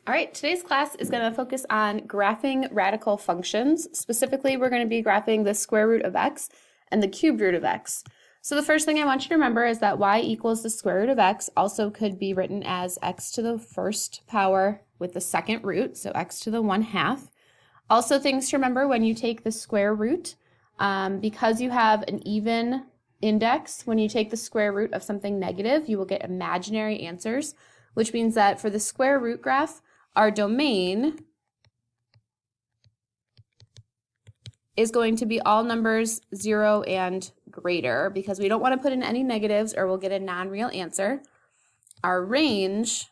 All right, today's class is going to focus on graphing radical functions. Specifically, we're going to be graphing the square root of x and the cubed root of x. So the first thing I want you to remember is that y equals the square root of x also could be written as x to the first power with the second root, so x to the 1/2. Also things to remember when you take the square root, because you have an even index, when you take the square root of something negative, you will get imaginary answers, which means that for the square root graph, our domain is going to be all numbers 0 and greater because we don't want to put in any negatives or we'll get a non-real answer. Our range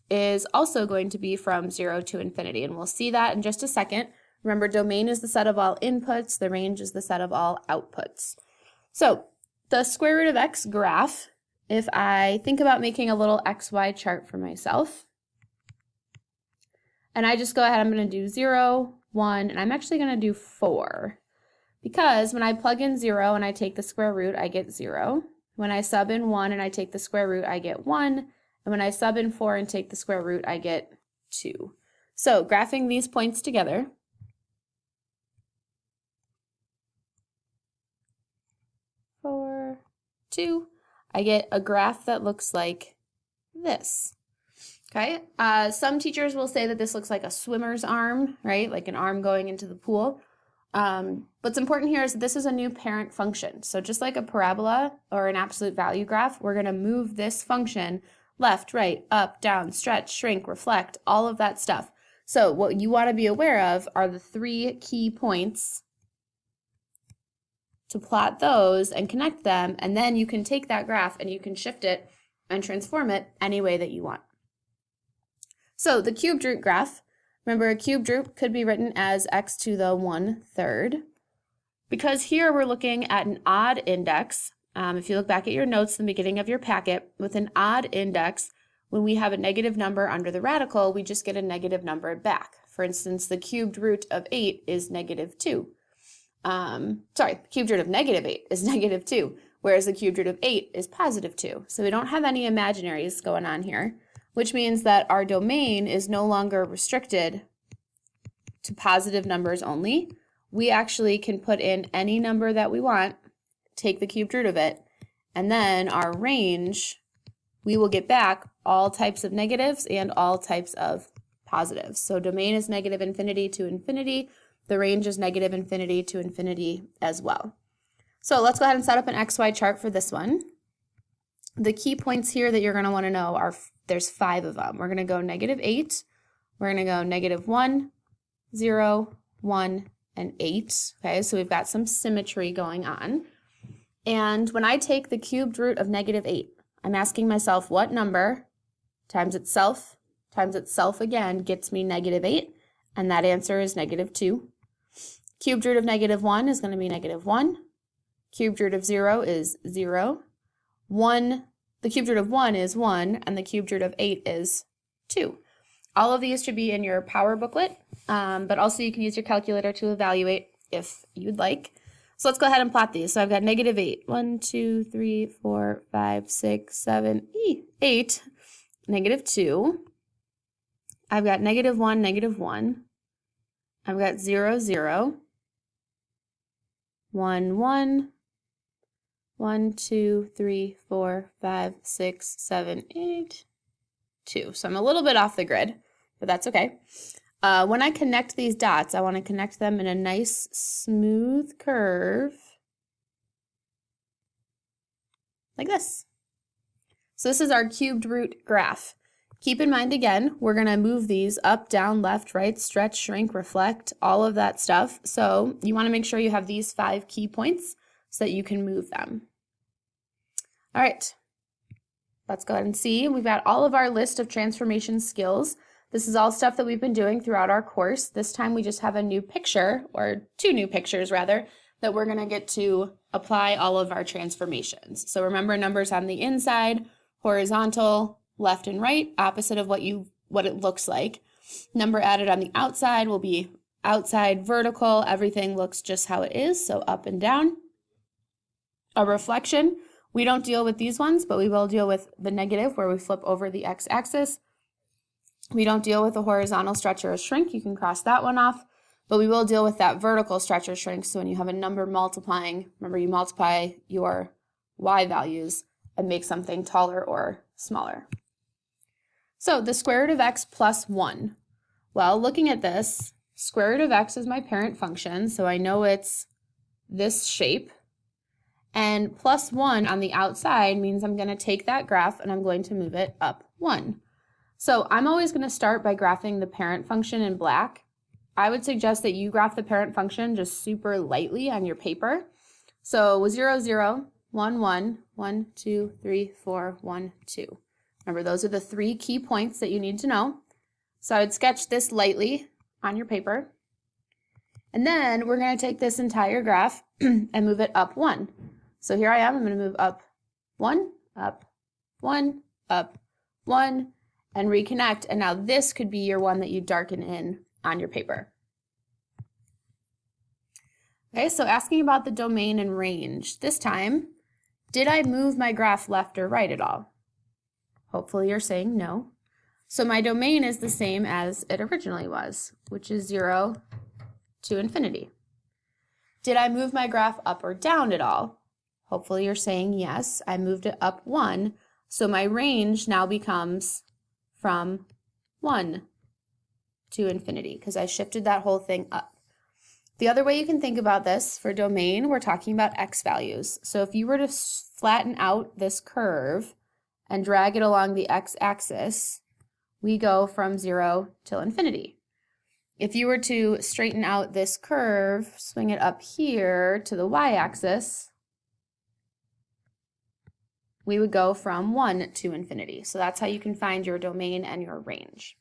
is also going to be from 0 to infinity, and we'll see that in just a second. Remember, domain is the set of all inputs, the range is the set of all outputs. So the square root of x graph, if I think about making a little xy chart for myself, and I just go ahead, I'm going to do 0, 1, and I'm actually going to do 4. Because when I plug in 0 and I take the square root, I get 0. When I sub in 1 and I take the square root, I get 1. And when I sub in 4 and take the square root, I get 2. So graphing these points together, 4, 2, I get a graph that looks like this. Okay, some teachers will say that this looks like a swimmer's arm, right? Like an arm going into the pool. What's important here is that this is a new parent function. So just like a parabola or an absolute value graph, we're going to move this function left, right, up, down, stretch, shrink, reflect, all of that stuff. So what you want to be aware of are the 3 key points to plot those and connect them, and then you can take that graph and you can shift it and transform it any way that you want. So the cubed root graph, remember a cubed root could be written as x to the 1/3. Because here we're looking at an odd index, if you look back at your notes in the beginning of your packet, with an odd index, when we have a negative number under the radical, we just get a negative number back. For instance, the cubed root of 8 is -2. The cubed root of -8 is -2, whereas the cubed root of 8 is +2. So we don't have any imaginaries going on here, which means that our domain is no longer restricted to positive numbers only. We actually can put in any number that we want, take the cubed root of it, and then our range, we will get back all types of negatives and all types of positives. So domain is -infinity to infinity. The range is -infinity to infinity as well. So let's go ahead and set up an XY chart for this one. The key points here that you're going to want to know are, there's 5 of them. We're going to go -8, we're going to go -1, 0, 1, and 8. Okay, so we've got some symmetry going on. And when I take the cubed root of -8, I'm asking myself what number times itself again gets me -8, and that answer is -2. Cubed root of -1 is going to be -1. Cubed root of 0 is 0. 1, the cubed root of 1 is 1, and the cubed root of 8 is 2. All of these should be in your power booklet, but also you can use your calculator to evaluate if you'd like. So let's go ahead and plot these. So I've got -8, 1, 2, 3, 4, 5, 6, 7, 8, -2. I've got -1, -1. I've got 0, 0, 1, 1, 1, 2, 3, 4, 5, 6, 7, 8, 2. So I'm a little bit off the grid, but that's okay. When I connect these dots, I want to connect them in a nice smooth curve like this. So this is our cubed root graph. Keep in mind again, we're going to move these up, down, left, right, stretch, shrink, reflect, all of that stuff. So you want to make sure you have these 5 key points so that you can move them. All right, let's go ahead and see. We've got all of our list of transformation skills. This is all stuff that we've been doing throughout our course. This time we just have a new picture, or 2 new pictures rather, that we're going to get to apply all of our transformations. So remember, numbers on the inside, horizontal, left and right, opposite of what it looks like. Number added on the outside will be outside vertical. Everything looks just how it is, so up and down. A reflection, we don't deal with these ones, but we will deal with the negative where we flip over the x-axis. We don't deal with the horizontal stretch or a shrink. You can cross that one off, but we will deal with that vertical stretch or shrink. So when you have a number multiplying, remember you multiply your y values and make something taller or smaller. So the square root of x plus 1. Well, looking at this, square root of x is my parent function, so I know it's this shape. And plus 1 on the outside means I'm going to take that graph and I'm going to move it up 1. So I'm always going to start by graphing the parent function in black. I would suggest that you graph the parent function just super lightly on your paper. So 0, 0, 1, 1, 1, 2, 3, 4, 1, 2. Remember, those are the 3 key points that you need to know. So I would sketch this lightly on your paper. And then we're going to take this entire graph and move it up 1. So here I am, I'm going to move up 1, up 1, up 1, and reconnect. And now this could be your one that you darken in on your paper. Okay, so asking about the domain and range. This time, did I move my graph left or right at all? Hopefully you're saying no. So my domain is the same as it originally was, which is 0 to infinity. Did I move my graph up or down at all? Hopefully you're saying yes, I moved it up 1, so my range now becomes from 1 to infinity because I shifted that whole thing up. The other way you can think about this for domain, we're talking about x values. So if you were to flatten out this curve and drag it along the x-axis, we go from 0 till infinity. If you were to straighten out this curve, swing it up here to the y-axis, we would go from 1 to infinity. So that's how you can find your domain and your range.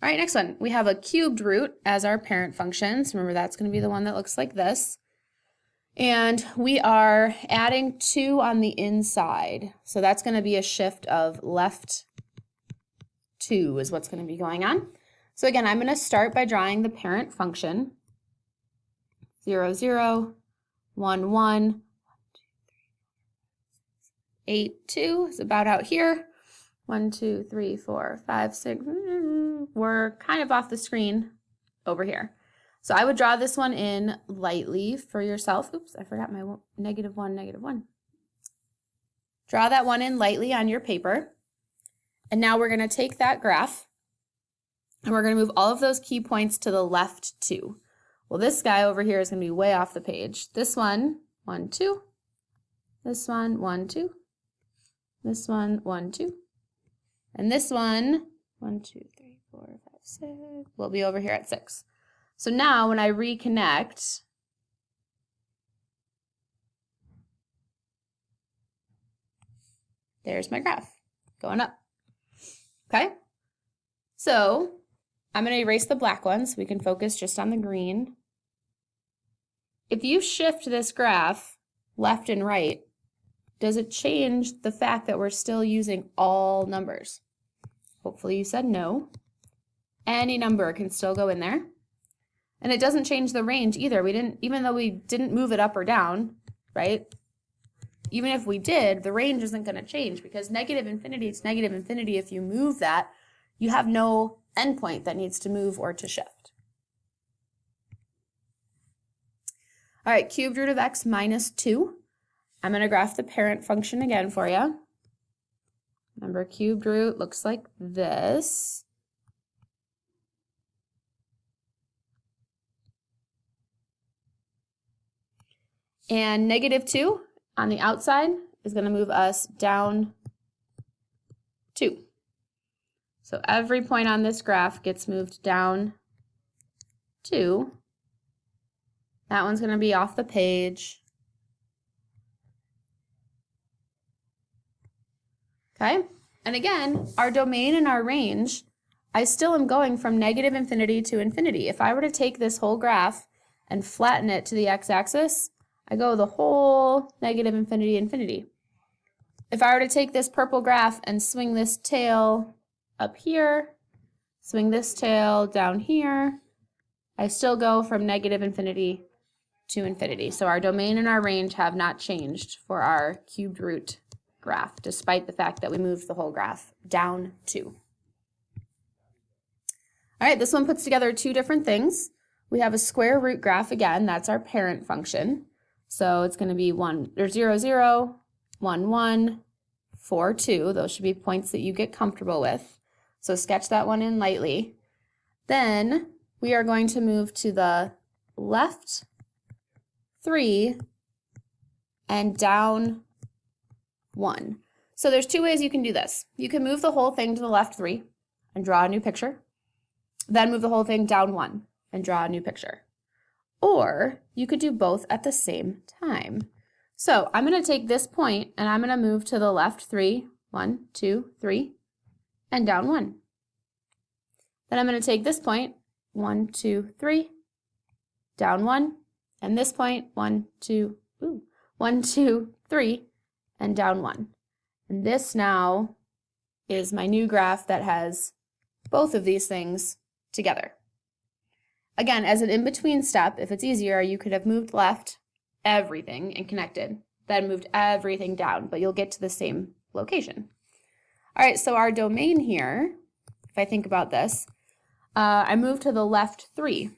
All right, next one. We have a cubed root as our parent function. So remember, that's going to be the one that looks like this. And we are adding 2 on the inside. So that's going to be a shift of left 2 is what's going to be going on. So again, I'm going to start by drawing the parent function. 0, 0, 1, 1, 8, 2 is about out here. 1, 2, 3, 4, 5, 6. We're kind of off the screen over here. So I would draw this one in lightly for yourself. Oops, I forgot my -1, -1. Draw that one in lightly on your paper. And now we're going to take that graph and we're going to move all of those key points to the left 2. Well, this guy over here is going to be way off the page. This one, 1, 2. This one, 1, 2. This one, 1, 2. And this one, 1, 2, 3, 4, 5, 6, will be over here at 6. So now when I reconnect, there's my graph going up. Okay? So I'm going to erase the black one so we can focus just on the green. If you shift this graph left and right, does it change the fact that we're still using all numbers? Hopefully you said no. Any number can still go in there. And it doesn't change the range either. Even though we didn't move it up or down, right? Even if we did, the range isn't going to change because negative infinity is negative infinity. If you move that, you have no endpoint that needs to move or to shift. All right, cubed root of x minus 2. I'm going to graph the parent function again for you. Remember, cubed root looks like this. And negative 2 on the outside is going to move us down 2. So every point on this graph gets moved down 2. That one's going to be off the page. Okay, and again, our domain and our range, I still am going from negative infinity to infinity. If I were to take this whole graph and flatten it to the x-axis, I go the whole negative infinity, infinity. If I were to take this purple graph and swing this tail up here, swing this tail down here, I still go from negative infinity to infinity. So our domain and our range have not changed for our cubed root graph, despite the fact that we moved the whole graph down 2. All right, this one puts together two different things. We have a square root graph again, that's our parent function. So it's going to be 0, 0, 1, 1, 4, 2. Those should be points that you get comfortable with. So sketch that one in lightly. Then we are going to move to the left 3 and down 1. So there's two ways you can do this. You can move the whole thing to the left 3 and draw a new picture. Then move the whole thing down 1 and draw a new picture. Or you could do both at the same time. So I'm going to take this point and I'm going to move to the left 3, 1, 2, 3, and down 1. Then I'm going to take this point, 1, 2, 3, down 1, and this point, 1, 2, 3, and down 1. And this now is my new graph that has both of these things together. Again, as an in-between step, if it's easier, you could have moved left everything and connected, then moved everything down, but you'll get to the same location. All right, so our domain here, if I think about this, I moved to the left 3.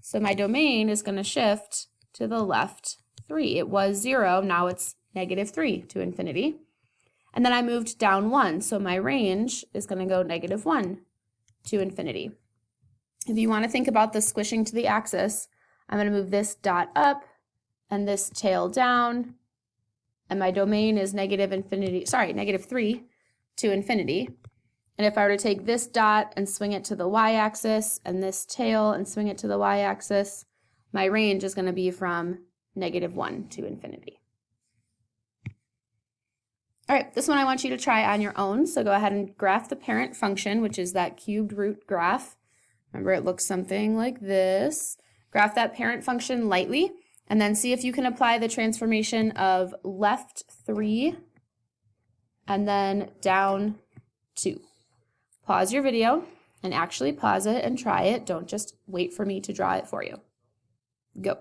So my domain is going to shift to the left 3. It was 0, now it's -3 to infinity. And then I moved down 1, so my range is going to go -1 to infinity. If you want to think about the squishing to the axis, I'm going to move this dot up and this tail down, and my domain is -3 to infinity. And if I were to take this dot and swing it to the y-axis and this tail and swing it to the y-axis, my range is going to be from -1 to infinity. All right, this one I want you to try on your own. So go ahead and graph the parent function, which is that cubed root graph. Remember, it looks something like this. Graph that parent function lightly, and then see if you can apply the transformation of left 3 and then down 2. Pause your video and actually pause it and try it. Don't just wait for me to draw it for you. Go.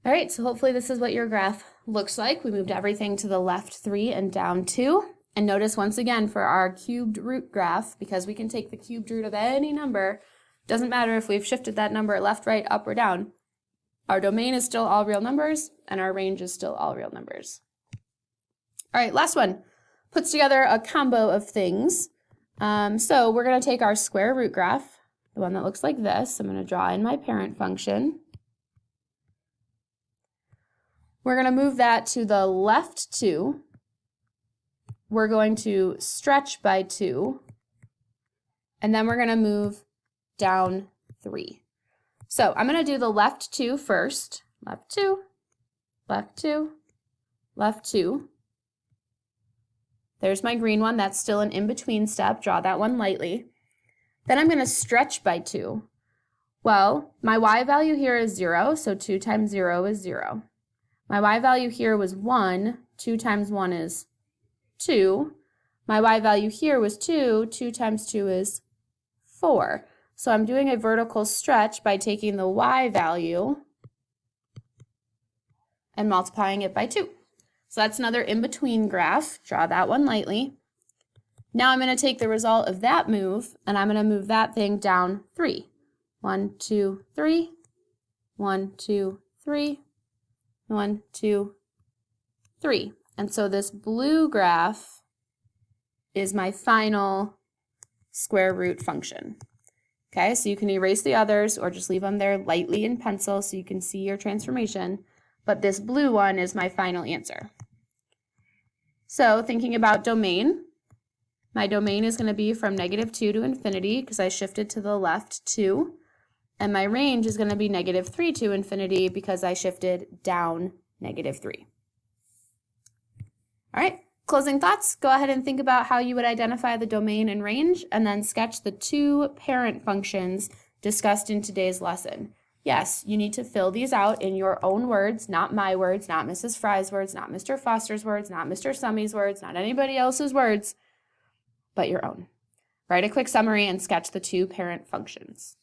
All right, so hopefully this is what your graph looks like. We moved everything to the left 3 and down 2. And notice once again for our cubed root graph, because we can take the cubed root of any number, doesn't matter if we've shifted that number left, right, up, or down. Our domain is still all real numbers, and our range is still all real numbers. All right, last one. Puts together a combo of things. So we're going to take our square root graph, the one that looks like this. I'm going to draw in my parent function. We're going to move that to the left 2. We're going to stretch by 2. And then we're going to move down 3. So I'm going to do the left 2 first. Left 2, left 2, left 2. There's my green one. That's still an in-between step. Draw that one lightly. Then I'm going to stretch by 2. Well, my y value here is 0, so 2 times 0 is 0. My y value here was 1. 2 times 1 is 2. My y value here was 2. 2 times 2 is 4. So I'm doing a vertical stretch by taking the y value and multiplying it by 2. So that's another in-between graph. Draw that one lightly. Now I'm going to take the result of that move, and I'm going to move that thing down 3. 1, 2, 3. 1, 2, 3. 1, 2, 3. And so this blue graph is my final square root function. Okay, so you can erase the others or just leave them there lightly in pencil so you can see your transformation. But this blue one is my final answer. So thinking about domain, my domain is going to be from -2 to infinity because I shifted to the left 2. And my range is going to be -3 to infinity because I shifted down -3. All right, closing thoughts. Go ahead and think about how you would identify the domain and range, and then sketch the two parent functions discussed in today's lesson. Yes, you need to fill these out in your own words, not my words, not Mrs. Fry's words, not Mr. Foster's words, not Mr. Summey's words, not anybody else's words, but your own. Write a quick summary and sketch the two parent functions.